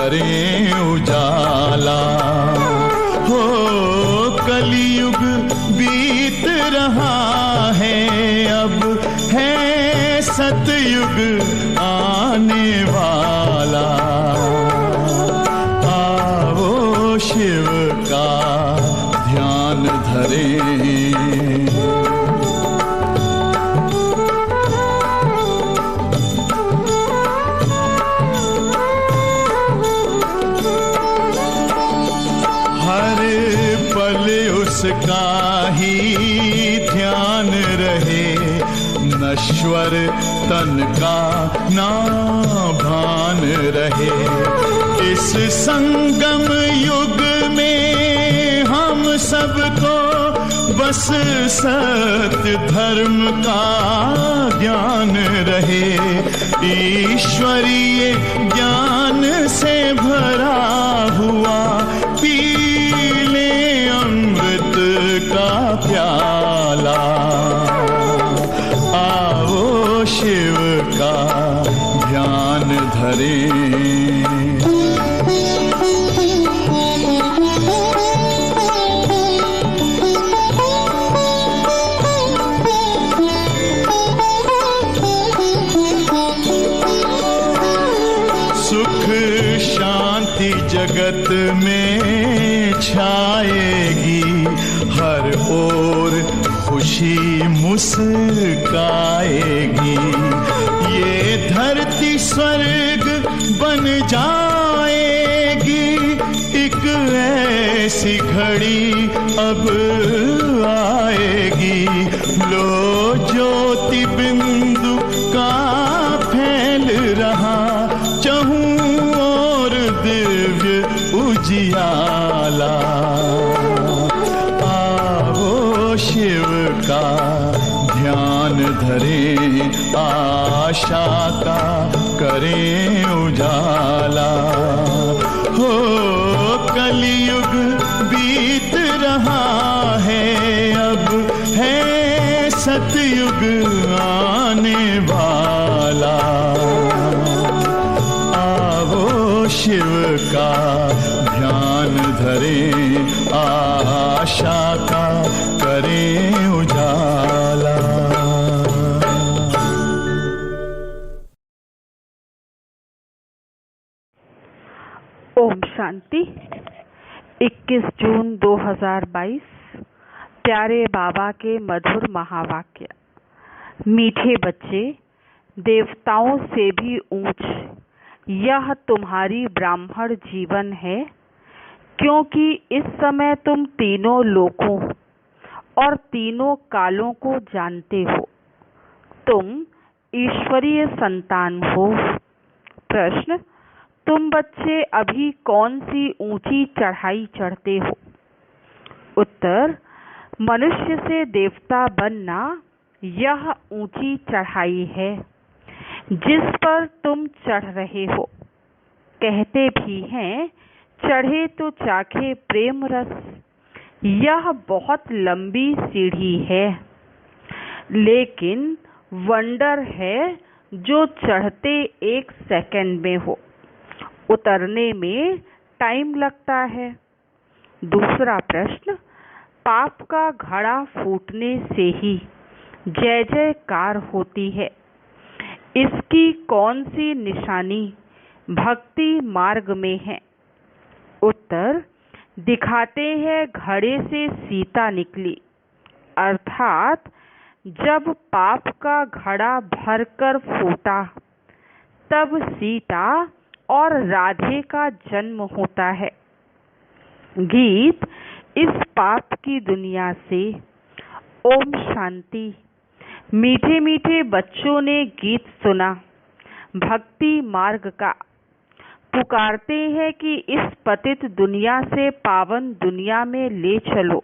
करें उजाला। हो कलयुग बीत रहा है, अब है सतयुग आने वाला। आओ शिव का ध्यान धरें। उसका ही ध्यान रहे, नश्वर तन का ना भान रहे। इस संगम युग में हम सबको बस सत्य धर्म का ज्ञान रहे। ईश्वरीय ज्ञान से भरा हुआ पी का प्याला। आओ शिव का ध्यान धरें। सुख शांति जगत में छाएगी, हर ओर खुशी मुस्काएगी। ये धरती स्वर्ग बन जाएगी, एक ऐसी घड़ी अब आएगी। लो ज्योति बिंदु का फैल रहा, चहूं और दिव्य उजियाला। शिव का ध्यान धरें, आशा का करें उजाला। हो कलयुग बीत रहा है, अब है सतयुग आने वाला। आओ शिव का ध्यान धरें, आशा का करें उजाला। ओम शांति। 21 जून 2022 प्यारे बाबा के मधुर महावाक्य। मीठे बच्चे, देवताओं से भी ऊंच यह तुम्हारी ब्राह्मण जीवन है, क्योंकि इस समय तुम तीनों लोकों और तीनों कालों को जानते हो। तुम ईश्वरीय संतान हो। प्रश्न: तुम बच्चे अभी कौन सी ऊंची चढ़ाई चढ़ते हो? उत्तर: मनुष्य से देवता बनना यह ऊंची चढ़ाई है जिस पर तुम चढ़ रहे हो। कहते भी हैं, चढ़े तो चाखे प्रेम रस। यह बहुत लंबी सीढ़ी है, लेकिन वंडर है जो चढ़ते 1 सेकंड में हो, उतरने में टाइम लगता है। दूसरा प्रश्न: पाप का घड़ा फूटने से ही जय जयकार होती है, इसकी कौन सी निशानी भक्ति मार्ग में है? उत्तर: दिखाते हैं घड़े से सीता निकली, अर्थात जब पाप का घड़ा भरकर फूटा तब सीता और राधे का जन्म होता है। गीत इस पाप की दुनिया से। ओम शांति। मीठे मीठे बच्चों ने गीत सुना भक्ति मार्ग का। पुकारते हैं कि इस पतित दुनिया से पावन दुनिया में ले चलो,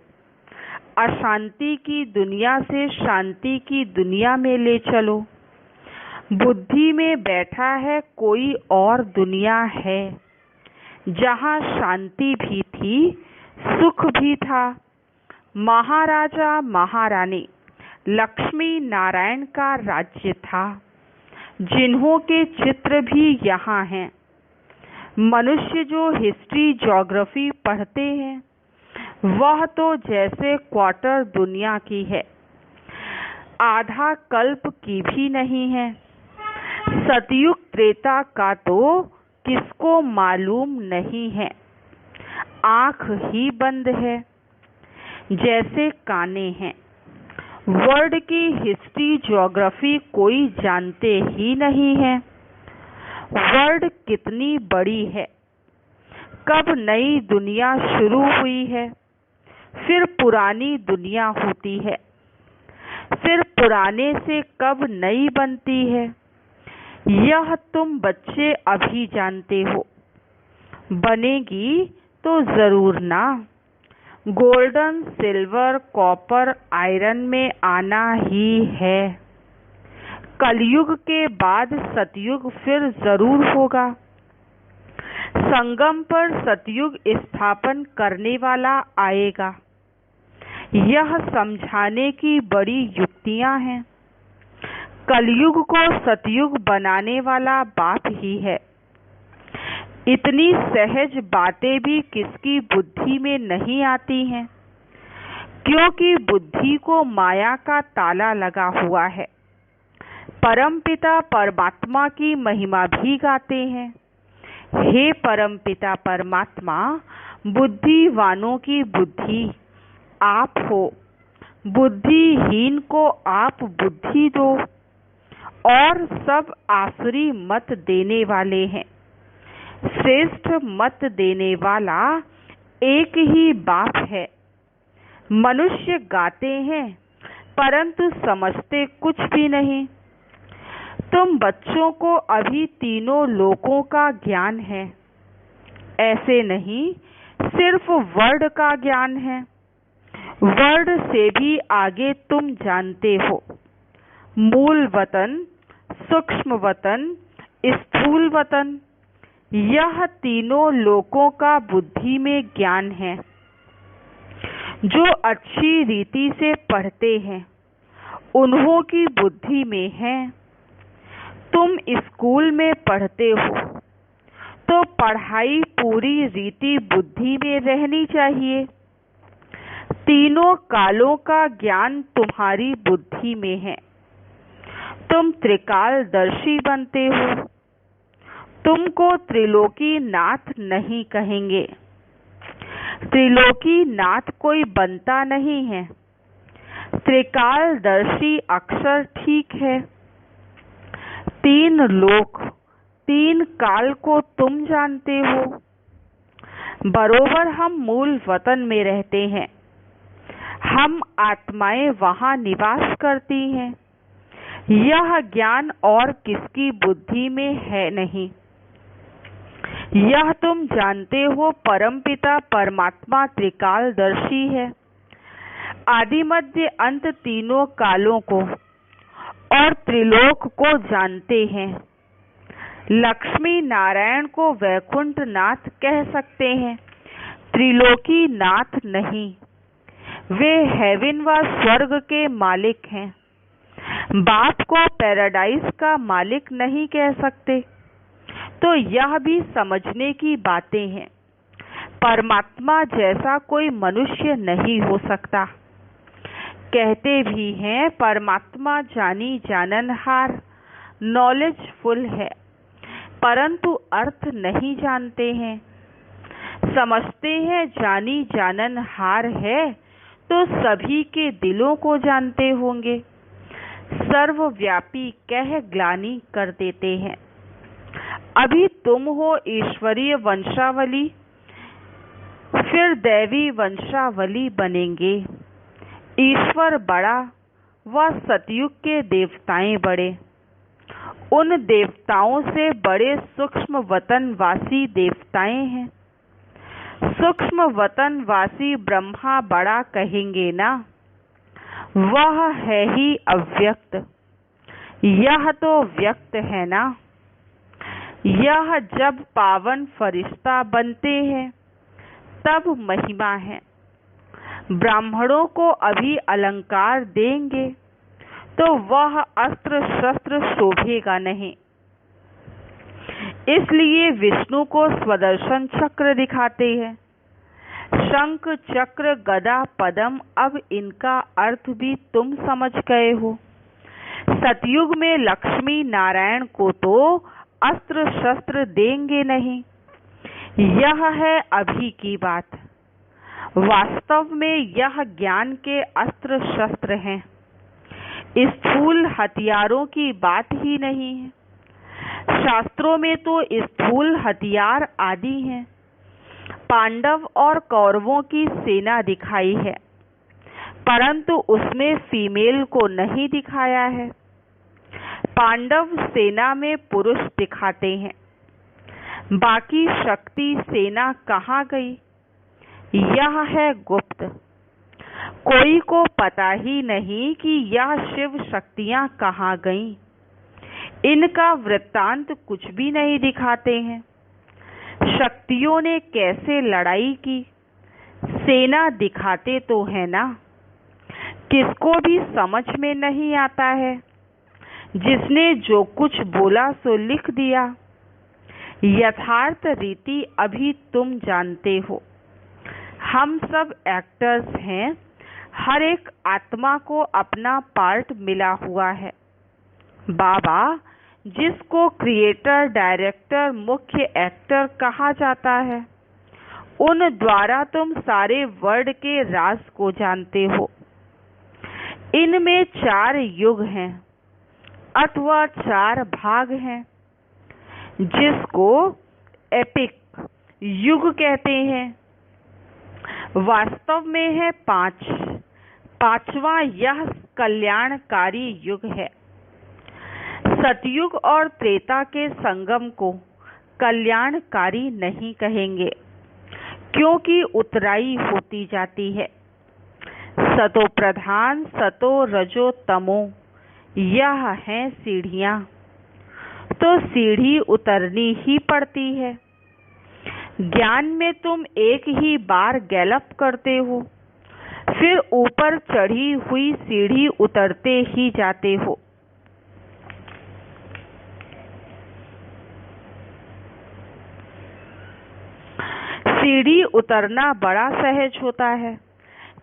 अशांति की दुनिया से शांति की दुनिया में ले चलो। बुद्धि में बैठा है कोई और दुनिया है, जहाँ शांति भी थी, सुख भी था। महाराजा महारानी लक्ष्मी नारायण का राज्य था, जिन्हों के चित्र भी यहाँ हैं। मनुष्य जो हिस्ट्री ज्योग्राफी पढ़ते हैं वह तो जैसे क्वार्टर दुनिया की है, आधा कल्प की भी नहीं है। सतयुग त्रेता का तो किसको मालूम नहीं है, आंख ही बंद है जैसे काने हैं। वर्ल्ड की हिस्ट्री ज्योग्राफी कोई जानते ही नहीं है। वर्ल्ड कितनी बड़ी है, कब नई दुनिया शुरू हुई है, फिर पुरानी दुनिया होती है, फिर पुराने से कब नई बनती है, यह तुम बच्चे अभी जानते हो। बनेगी तो जरूर ना। गोल्डन, सिल्वर, कॉपर, आयरन में आना ही है। कलयुग के बाद सतयुग फिर जरूर होगा। संगम पर सतयुग स्थापन करने वाला आएगा। यह समझाने की बड़ी युक्तियां हैं। कलयुग को सतयुग बनाने वाला बाप ही है। इतनी सहज बातें भी किसकी बुद्धि में नहीं आती हैं, क्योंकि बुद्धि को माया का ताला लगा हुआ है। परमपिता परमात्मा की महिमा भी गाते हैं। हे परमपिता परमात्मा, बुद्धिवानों की बुद्धि आप हो, बुद्धिहीन को आप बुद्धि दो। और सब आसुरी मत देने वाले हैं। श्रेष्ठ मत देने वाला एक ही बाप है। मनुष्य गाते हैं परंतु समझते कुछ भी नहीं। तुम बच्चों को अभी तीनों लोकों का ज्ञान है, ऐसे नहीं सिर्फ वर्ड का ज्ञान है। वर्ड से भी आगे तुम जानते हो। मूल वतन, सूक्ष्म वतन, स्थूल वतन, यह तीनों लोकों का बुद्धि में ज्ञान है। जो अच्छी रीति से पढ़ते हैं उन्हों की बुद्धि में है। तुम स्कूल में पढ़ते हो तो पढ़ाई पूरी रीति बुद्धि में रहनी चाहिए। तीनों कालों का ज्ञान तुम्हारी बुद्धि में है। तुम त्रिकालदर्शी बनते हो। तुमको त्रिलोकी नाथ नहीं कहेंगे। त्रिलोकी नाथ कोई बनता नहीं है। त्रिकालदर्शी अक्षर ठीक है। तीन लोक, तीन काल को तुम जानते हो। बरोबर हम मूल वतन में रहते हैं। हम आत्माएं वहां निवास करती हैं। यह ज्ञान और किसकी बुद्धि में है नहीं। यह तुम जानते हो, परमपिता परमात्मा त्रिकालदर्शी है। आदि मध्य अंत तीनों कालों को और त्रिलोक को जानते हैं। लक्ष्मी नारायण को वैकुंठ नाथ कह सकते हैं, त्रिलोकी नाथ नहीं। वे हेवन व स्वर्ग के मालिक हैं। बाप को पैराडाइज का मालिक नहीं कह सकते। तो यह भी समझने की बातें हैं। परमात्मा जैसा कोई मनुष्य नहीं हो सकता। कहते भी हैं परमात्मा जानी जाननहार, नॉलेजफुल है, परंतु अर्थ नहीं जानते हैं। समझते हैं जानी जाननहार है तो सभी के दिलों को जानते होंगे। सर्वव्यापी कह ग्लानि कर देते हैं। अभी तुम हो ईश्वरीय वंशावली, फिर दैवी वंशावली बनेंगे। ईश्वर बड़ा व सतयुग के देवताएं बड़े। उन देवताओं से बड़े सूक्ष्म वतनवासी देवताएं हैं। सूक्ष्म वतनवासी ब्रह्मा बड़ा कहेंगे ना, वह है ही अव्यक्त। यह तो व्यक्त है ना। यह जब पावन फरिश्ता बनते हैं तब महिमा है। ब्राह्मणों को अभी अलंकार देंगे तो वह अस्त्र शस्त्र शोभेगा नहीं। इसलिए विष्णु को स्वदर्शन चक्र दिखाते हैं। शंख, चक्र, गदा, पद्म, अब इनका अर्थ भी तुम समझ गए हो। सतयुग में लक्ष्मी नारायण को तो अस्त्र शस्त्र देंगे नहीं। यह है अभी की बात। वास्तव में यह ज्ञान के अस्त्र शस्त्र हैं। स्थूल हथियारों की बात ही नहीं है। शास्त्रों में तो स्थूल हथियार आदि हैं। पांडव और कौरवों की सेना दिखाई है, परंतु उसमें फीमेल को नहीं दिखाया है। पांडव सेना में पुरुष दिखाते हैं। बाकी शक्ति सेना कहाँ गई? यह है गुप्त। कोई को पता ही नहीं कि यह शिव शक्तियाँ कहाँ गईं। इनका वृत्तांत कुछ भी नहीं दिखाते हैं। शक्तियों ने कैसे लड़ाई की, सेना दिखाते तो है ना। किसको भी समझ में नहीं आता है। जिसने जो कुछ बोला सो लिख दिया। यथार्थ रीति अभी तुम जानते हो। हम सब एक्टर्स हैं। हर एक आत्मा को अपना पार्ट मिला हुआ है। बाबा, जिसको क्रिएटर, डायरेक्टर, मुख्य एक्टर कहा जाता है, उन द्वारा तुम सारे वर्ल्ड के राज को जानते हो। इनमें 4 युग हैं अथवा 4 भाग हैं, जिसको एपिक युग कहते हैं। वास्तव में है 5। 5वां यह कल्याणकारी युग है। सतयुग और त्रेता के संगम को कल्याणकारी नहीं कहेंगे, क्योंकि उतराई होती जाती है। सतो प्रधान, सतो रजो तमो, यह हैं सीढ़ियाँ। तो सीढ़ी उतरनी ही पड़ती है। ज्ञान में तुम एक ही बार गैलप करते हो, फिर ऊपर चढ़ी हुई सीढ़ी उतरते ही जाते हो। सीढ़ी उतरना बड़ा सहज होता है,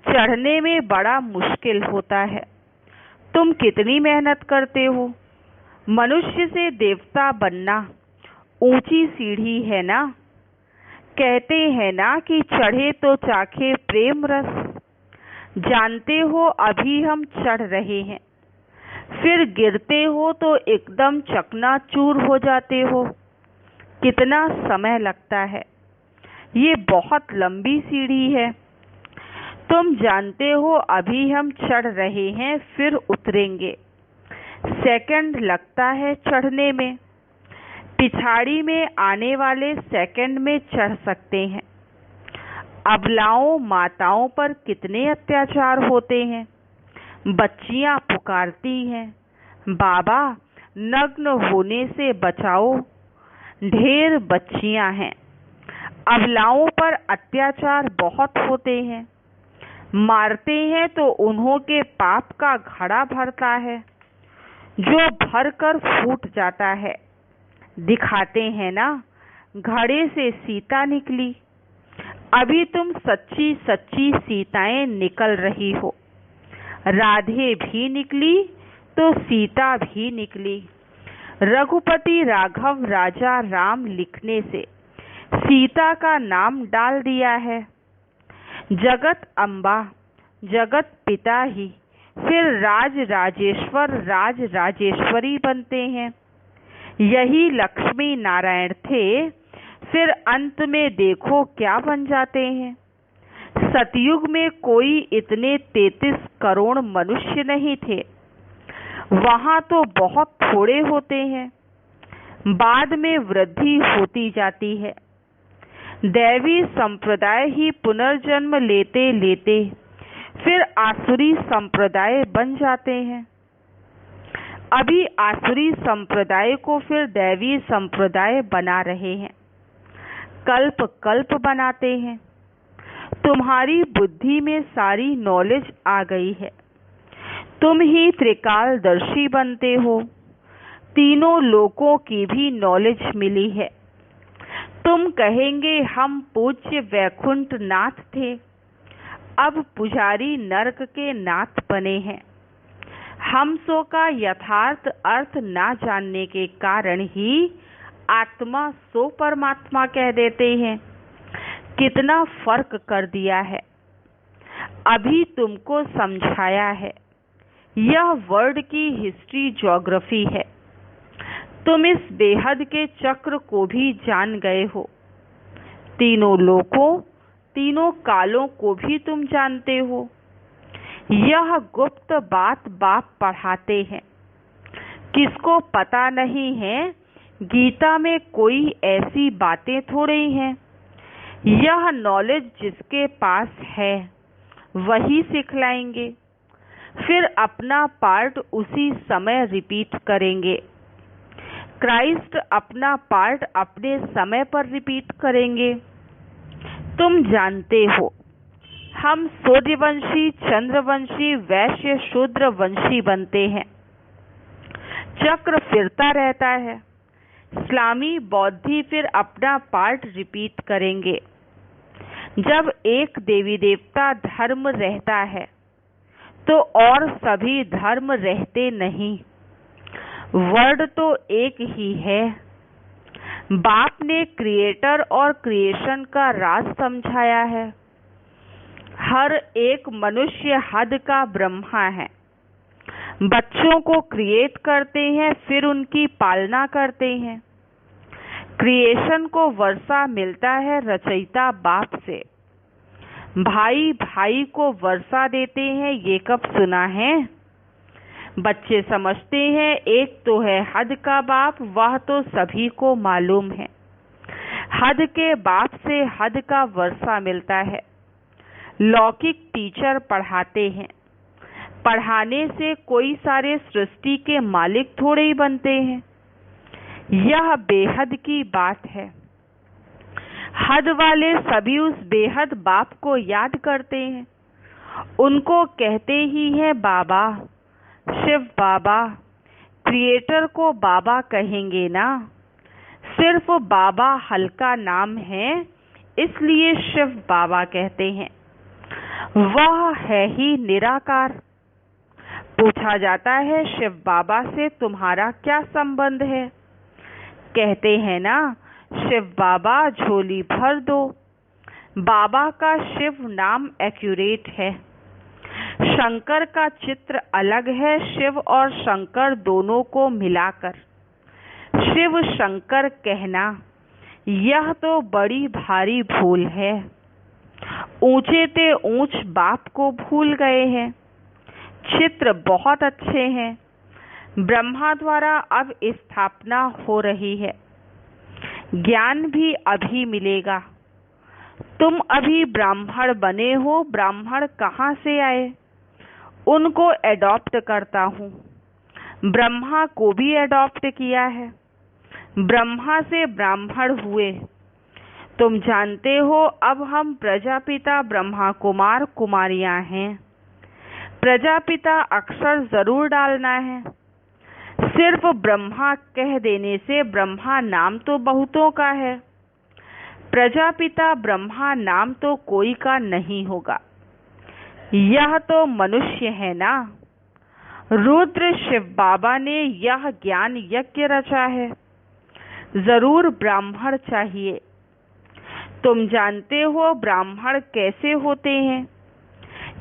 चढ़ने में बड़ा मुश्किल होता है। तुम कितनी मेहनत करते हो। मनुष्य से देवता बनना ऊंची सीढ़ी है ना। कहते हैं ना कि चढ़े तो चाखे प्रेम रस। जानते हो अभी हम चढ़ रहे हैं, फिर गिरते हो तो एकदम चकनाचूर हो जाते हो। कितना समय लगता है। ये बहुत लंबी सीढ़ी है। तुम जानते हो अभी हम चढ़ रहे हैं, फिर उतरेंगे। सेकंड लगता है चढ़ने में। पिछाड़ी में आने वाले सेकंड में चढ़ सकते हैं। अबलाओं माताओं पर कितने अत्याचार होते हैं। बच्चियां पुकारती हैं, बाबा नग्न होने से बचाओ। ढेर बच्चियां हैं। अबलाओं पर अत्याचार बहुत होते हैं। मारते हैं तो उन्हों के पाप का घड़ा भरता है, जो भर कर फूट जाता है। दिखाते हैं ना, घड़े से सीता निकली। अभी तुम सच्ची सच्ची सीताएं निकल रही हो। राधे भी निकली तो सीता भी निकली। रघुपति राघव राजा राम लिखने से सीता का नाम डाल दिया है। जगत अम्बा, जगत पिता ही फिर राज राजेश्वर, राज राजेश्वरी बनते हैं। यही लक्ष्मी नारायण थे, फिर अंत में देखो क्या बन जाते हैं। सतयुग में कोई इतने 33 करोड़ मनुष्य नहीं थे। वहाँ तो बहुत थोड़े होते हैं। बाद में वृद्धि होती जाती है। दैवी संप्रदाय ही पुनर्जन्म लेते लेते फिर आसुरी संप्रदाय बन जाते हैं। अभी आसुरी संप्रदाय को फिर दैवी संप्रदाय बना रहे हैं। कल्प कल्प बनाते हैं। तुम्हारी बुद्धि में सारी नॉलेज आ गई है। तुम ही त्रिकालदर्शी बनते हो। तीनों लोकों की भी नॉलेज मिली है। तुम कहेंगे हम पूज्य वैकुंठ नाथ थे, अब पुजारी नरक के नाथ बने हैं। हम सो का यथार्थ अर्थ ना जानने के कारण ही आत्मा सो परमात्मा कह देते हैं। कितना फर्क कर दिया है। अभी तुमको समझाया है। यह वर्ड की हिस्ट्री ज्योग्राफी है। तुम इस बेहद के चक्र को भी जान गए हो। तीनों लोकों, तीनों कालों को भी तुम जानते हो। यह गुप्त बात बाप पढ़ाते हैं। किसको पता नहीं है, गीता में कोई ऐसी बातें थोड़ी हैं। यह नॉलेज जिसके पास है वही सिखलाएंगे, फिर अपना पार्ट उसी समय रिपीट करेंगे। क्राइस्ट अपना पार्ट अपने समय पर रिपीट करेंगे। तुम जानते हो, हम सूर्यवंशी, चंद्रवंशी, वैश्य, शूद्र वंशी बनते हैं। चक्र फिरता रहता है। इस्लामी, बौद्धि फिर अपना पार्ट रिपीट करेंगे। जब एक देवी देवता धर्म रहता है तो और सभी धर्म रहते नहीं। वर्ड तो एक ही है। बाप ने क्रिएटर और क्रिएशन का राज समझाया है। हर एक मनुष्य हद का ब्रह्मा है। बच्चों को क्रिएट करते हैं, फिर उनकी पालना करते हैं। क्रिएशन को वर्षा मिलता है रचयिता बाप से। भाई भाई को वर्षा देते हैं, ये कब सुना है? बच्चे समझते हैं एक तो है हद का बाप, वह तो सभी को मालूम है। हद के बाप से हद का वर्षा मिलता है। लौकिक टीचर पढ़ाते हैं। पढ़ाने से कोई सारे सृष्टि के मालिक थोड़े ही बनते हैं। यह बेहद की बात है। हद वाले सभी उस बेहद बाप को याद करते हैं। उनको कहते ही हैं बाबा, शिव बाबा। क्रिएटर को बाबा कहेंगे ना। सिर्फ बाबा हल्का नाम है, इसलिए शिव बाबा कहते हैं। वह है ही निराकार। पूछा जाता है शिव बाबा से तुम्हारा क्या संबंध है? कहते हैं ना, शिव बाबा झोली भर दो। बाबा का शिव नाम एक्यूरेट है। शंकर का चित्र अलग है। शिव और शंकर दोनों को मिलाकर शिव शंकर कहना, यह तो बड़ी भारी भूल है। ऊंचे ते ऊंच बाप को भूल गए हैं। चित्र बहुत अच्छे हैं। ब्रह्मा द्वारा अब स्थापना हो रही है। ज्ञान भी अभी मिलेगा। तुम अभी ब्राह्मण बने हो। ब्राह्मण कहाँ से आए? उनको एडॉप्ट करता हूँ। ब्रह्मा को भी एडॉप्ट किया है। ब्रह्मा से ब्राह्मण हुए। तुम जानते हो अब हम प्रजापिता ब्रह्मा कुमार कुमारियां हैं। प्रजापिता अक्षर जरूर डालना है। सिर्फ ब्रह्मा कह देने से ब्रह्मा नाम तो बहुतों का है। प्रजापिता ब्रह्मा नाम तो कोई का नहीं होगा। यह तो मनुष्य है ना। रुद्र शिव बाबा ने यह ज्ञान यज्ञ रचा है। जरूर ब्राह्मण चाहिए। तुम जानते हो ब्राह्मण कैसे होते हैं?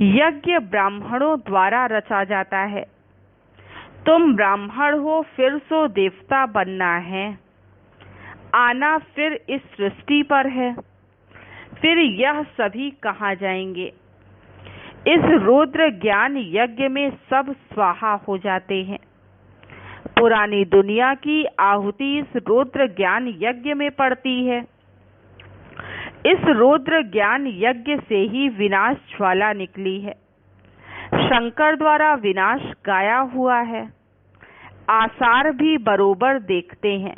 यज्ञ ब्राह्मणों द्वारा रचा जाता है। तुम ब्राह्मण हो, फिर सो देवता बनना है। आना फिर इस सृष्टि पर है। फिर यह सभी कहाँ जाएंगे? इस रुद्र ज्ञान यज्ञ में सब स्वाहा हो जाते हैं। पुरानी दुनिया की आहुति इस रुद्र ज्ञान यज्ञ में पड़ती है। इस रुद्र ज्ञान यज्ञ से ही विनाश ज्वाला निकली है। शंकर द्वारा विनाश गाया हुआ है। आसार भी बरोबर देखते हैं।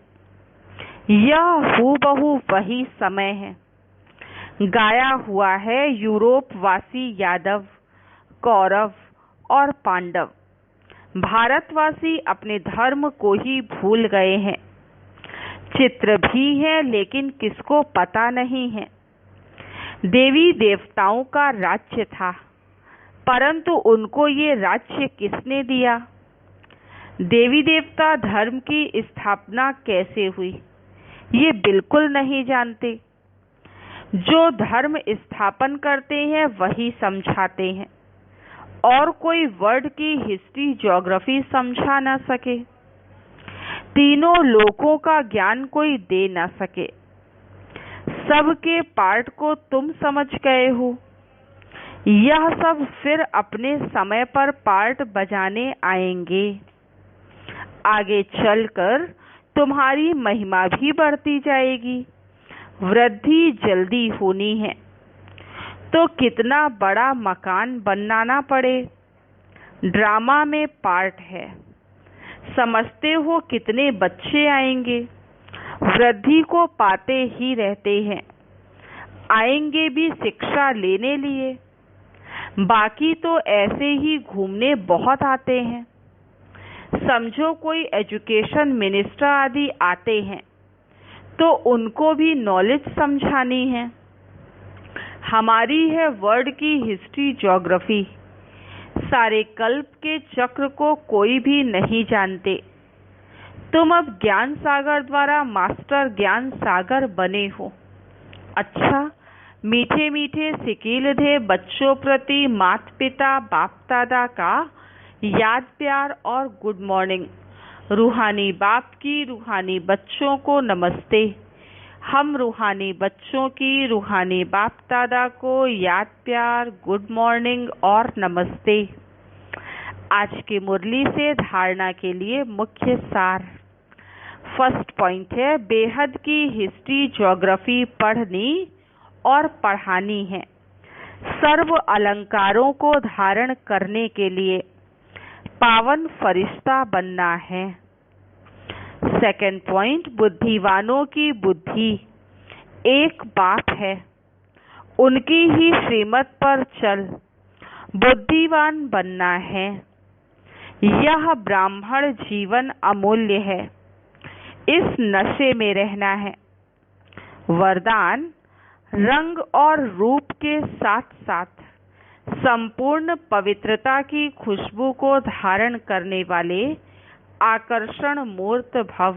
यह हूबहू वही समय है। गाया हुआ है यूरोप वासी यादव, कौरव और पांडव। भारतवासी अपने धर्म को ही भूल गए हैं। चित्र भी है लेकिन किसको पता नहीं है। देवी देवताओं का राज्य था, परंतु उनको ये राज्य किसने दिया? देवी देवता धर्म की स्थापना कैसे हुई, ये बिल्कुल नहीं जानते। जो धर्म स्थापन करते हैं वही समझाते हैं, और कोई वर्ड की हिस्ट्री ज्योग्राफी समझा न सके। तीनों लोकों का ज्ञान कोई दे न सके। सबके पार्ट को तुम समझ गए हो। यह सब फिर अपने समय पर पार्ट बजाने आएंगे। आगे चलकर तुम्हारी महिमा भी बढ़ती जाएगी। वृद्धि जल्दी होनी है तो कितना बड़ा मकान बनाना पड़े। ड्रामा में पार्ट है, समझते हो कितने बच्चे आएंगे। वृद्धि को पाते ही रहते हैं, आएंगे भी शिक्षा लेने लिए। बाकी तो ऐसे ही घूमने बहुत आते हैं। समझो कोई एजुकेशन मिनिस्टर आदि आते हैं तो उनको भी नॉलेज समझानी है। हमारी है वर्ड की हिस्ट्री ज्योग्राफी। सारे कल्प के चक्र को कोई भी नहीं जानते। तुम अब ज्ञान सागर द्वारा मास्टर ज्ञान सागर बने हो। अच्छा, मीठे मीठे सिकीलधे बच्चों प्रति माता पिता बाप दादा का याद प्यार और गुड मॉर्निंग। रूहानी बाप की रूहानी बच्चों को नमस्ते। हम रूहानी बच्चों की रूहानी बाप दादा को याद प्यार गुड मॉर्निंग और नमस्ते। आज की मुरली से धारणा के लिए मुख्य सार। फर्स्ट पॉइंट है, बेहद की हिस्ट्री ज्योग्राफी पढ़नी और पढ़ानी है। सर्व अलंकारों को धारण करने के लिए पावन फरिश्ता बनना है। सेकंड पॉइंट, बुद्धिवानों की बुद्धि एक बाप है, उनकी ही श्रीमत पर चल बुद्धिवान बनना है। यह ब्राह्मण जीवन अमूल्य है, इस नशे में रहना है। वरदान, रंग और रूप के साथ साथ संपूर्ण पवित्रता की खुशबू को धारण करने वाले आकर्षण मूर्त भव।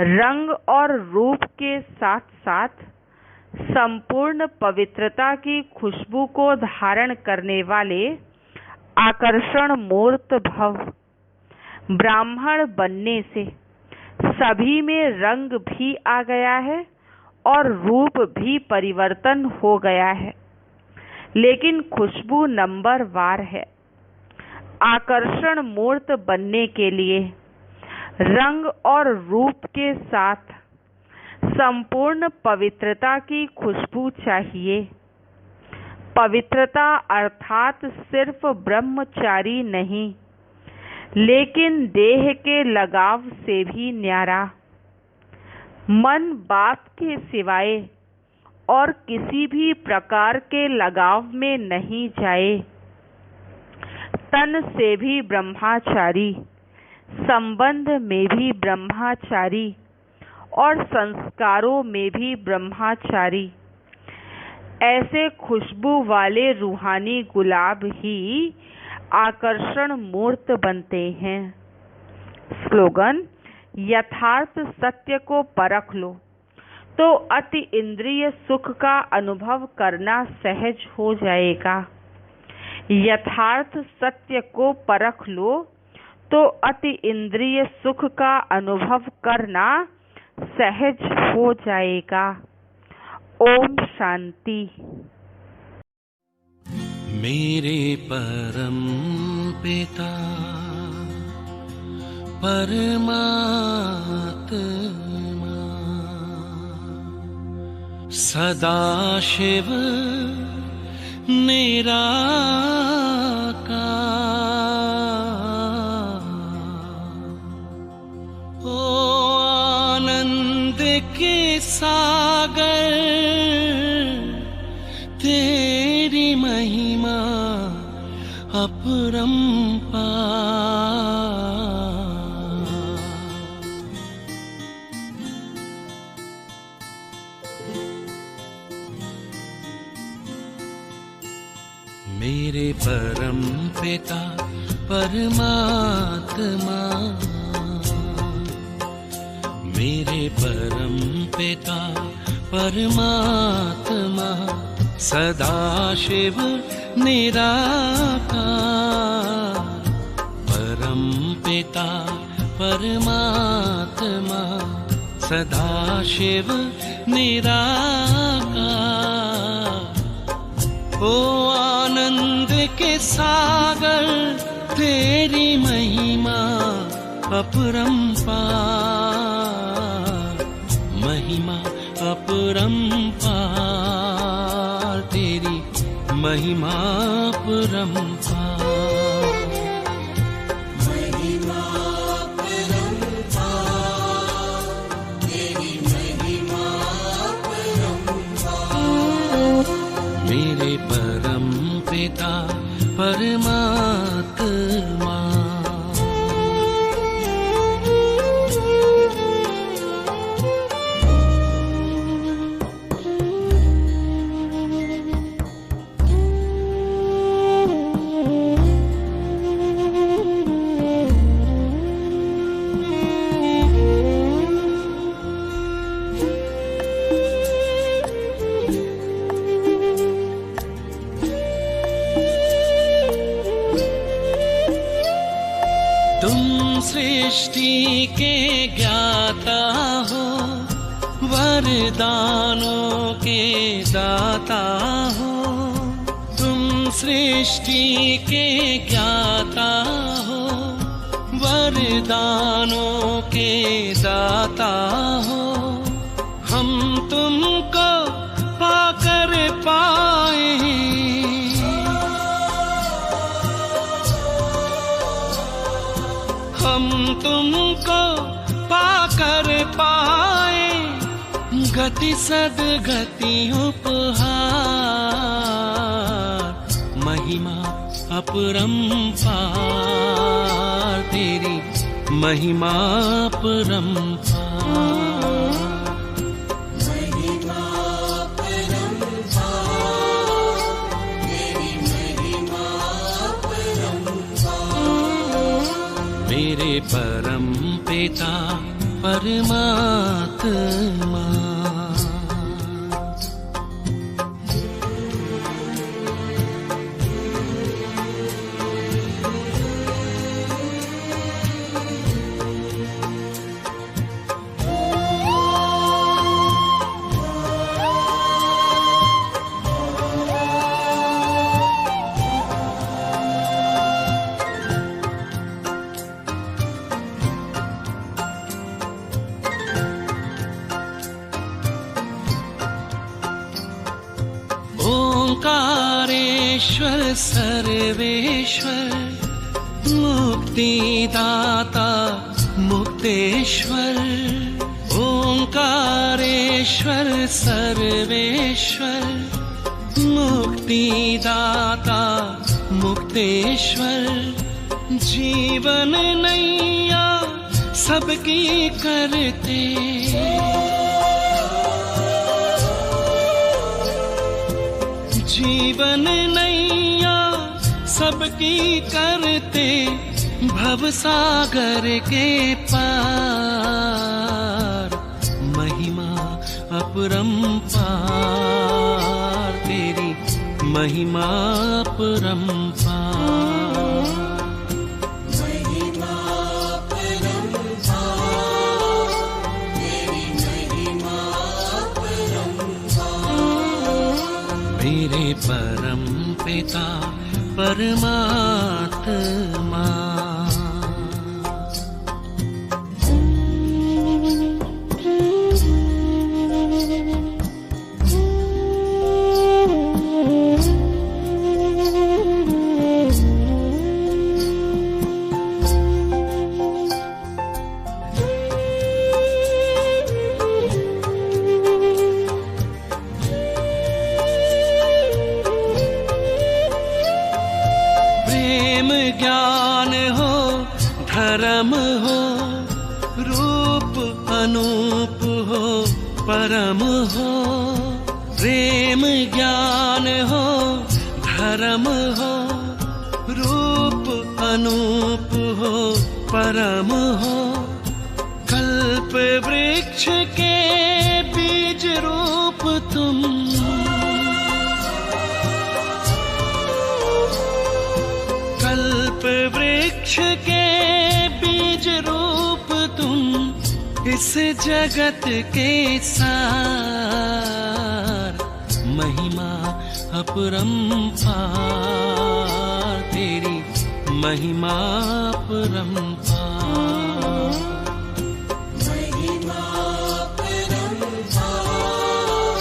रंग और रूप के साथ साथ संपूर्ण पवित्रता की खुशबू को धारण करने वाले आकर्षण मूर्त भव। ब्राह्मण बनने से सभी में रंग भी आ गया है और रूप भी परिवर्तन हो गया है, लेकिन खुशबू नंबर वार है। आकर्षण मूर्त बनने के लिए रंग और रूप के साथ संपूर्ण पवित्रता की खुशबू चाहिए। पवित्रता अर्थात सिर्फ ब्रह्मचारी नहीं, लेकिन देह के लगाव से भी न्यारा। मन बाप के सिवाय और किसी भी प्रकार के लगाव में नहीं जाए। तन से भी ब्रह्मचारी, संबंध में भी ब्रह्मचारी और संस्कारों में भी ब्रह्मचारी। ऐसे खुशबू वाले रूहानी गुलाब ही आकर्षण मूर्त बनते हैं। स्लोगन, यथार्थ सत्य को परख लो तो अति इंद्रिय सुख का अनुभव करना सहज हो जाएगा। यथार्थ सत्य को परख लो तो अति इंद्रिय सुख का अनुभव करना सहज हो जाएगा। ओम शांति। मेरे परम पिता परमात्मा सदाशिव निराकार ओ आनंद के सागर तेरी महिमा अपरंपार। मेरे परम पिता परमात्मा, मेरे परम पिता परमात्मा, सदाशिव निराकार। परम पिता परमात्मा, सदाशिव निराकार। ओ आनंद के सागर, तेरी महिमा अपरंपार। महिमा अपरंपार, तेरी महिमा अपरंपार। महिमा परंपार, तेरी महिमा परंपार। मेरे परम पिता परमात्मा। सृष्टि के ज्ञाता हो, वरदानों के दाता हो। तुम सृष्टि के ज्ञाता हो, वरदानों के दाता हो। हम तुमको पाकर पाए, हम तुमको पाकर पाए। गति सदगति उपहार, महिमा अपरंपार, तेरी महिमा अपरंपार। महिमा परंपार, तेरी महिमा परंपार। मेरे परम पिता परमात्मा। ओंकारेश्वर सर्वेश्वर, मुक्तिदाता मुक्तेश्वर। ओंकारेश्वर सर्वेश्वर, मुक्तिदाता मुक्तेश्वर। जीवन नैया सबकी करते, जीवन नैया सबकी करते। भवसागर के पार, महिमा अपरंपार, तेरी महिमा अपरंपार। महिमा परंपार, तेरी महिमा परंपार। मेरे परम पिता परमात्मा। ज्ञान हो धर्म हो, रूप अनूप हो परम हो। प्रेम ज्ञान हो धर्म हो, रूप अनूप हो परम हो। कल्प वृक्ष के बीज रूप तुम, कल्प वृक्ष के बीज रूप तुम। इस जगत के सार, महिमा अपरंपार तेरी, महिमा अपरंपार। महिमा परंपार,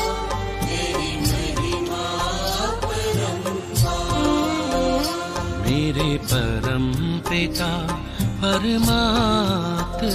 तेरी महिमा परंपार। मेरे परम पिता परमात्मा।